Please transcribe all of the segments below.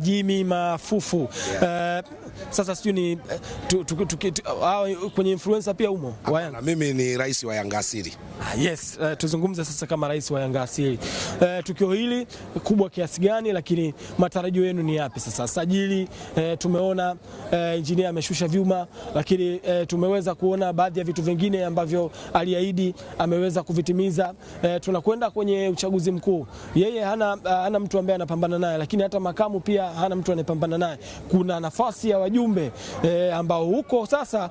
Jimmy Mafufu. Sasa sijui ni kwenye influencer pia umo wa Yanga. Mimi ni rais wa Yanga Asili. Yes, tuzungumze sasa kama rais wa Yanga Asili. Tukio hili kubwa kiasi gani, lakini matarajio yenu ni yapi sasa? Sajili tumeona engineer ameshusha vyuma, lakini tumeweza kuona baadhi ya vitu vingine ambavyo aliahidi ameweza kuvitimiza. Tunakwenda kwenye uchaguzi mkuu. Yeye hana mtu ambaye anapambana naye, lakini hata makamu pia hana mtu anayepambana naye. Kuna nafasi ya wajumbe ambao huko sasa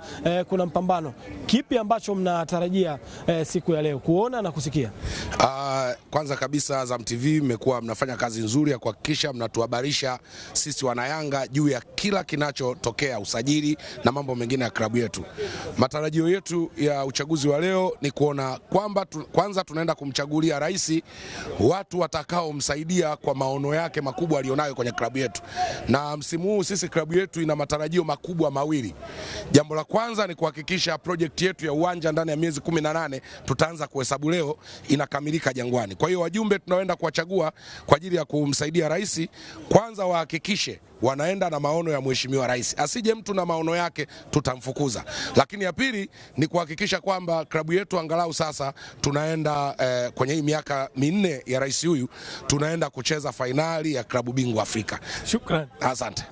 kuna mpambano. Kipi ambacho mnatarajia siku ya leo kuona na kusikia? Kwanza kabisa Azam TV mmekuwa mnafanya kazi nzuri ya kuhakikisha mnatuhabarisha sisi wanayanga juu ya kila kinachotokea, usajili na mambo mengine ya klabu yetu. Matarajio yetu ya uchaguzi wa leo ni kuona kwamba kwanza tunaenda kumchagulia rais watu watakaomsaidia kwa maono yake makubwa alionayo kwenye klabu yetu. Na msimu huu sisi klabu yetu ina matarajio makubwa mawili. Jambo la kwanza ni kuhakikisha project yetu ya uwanja ndani ya miezi 18 tutaanza kuhesabu leo inakamilika Jangwani. Kwa hiyo wajumbe tunaoenda kuwachagua kwa ajili ya kumsaidia rais, kwanza wahakikishe wanaenda na maono ya mheshimiwa rais. Asije mtu na maono yake tutamfukuza. Lakini ya pili ni kuhakikisha kwamba klabu yetu angalau sasa tunaenda kwenye hii miaka 4 ya rais huyu tunaenda kucheza fainali ya klabu bingwa Afrika. Shukrani. Asante.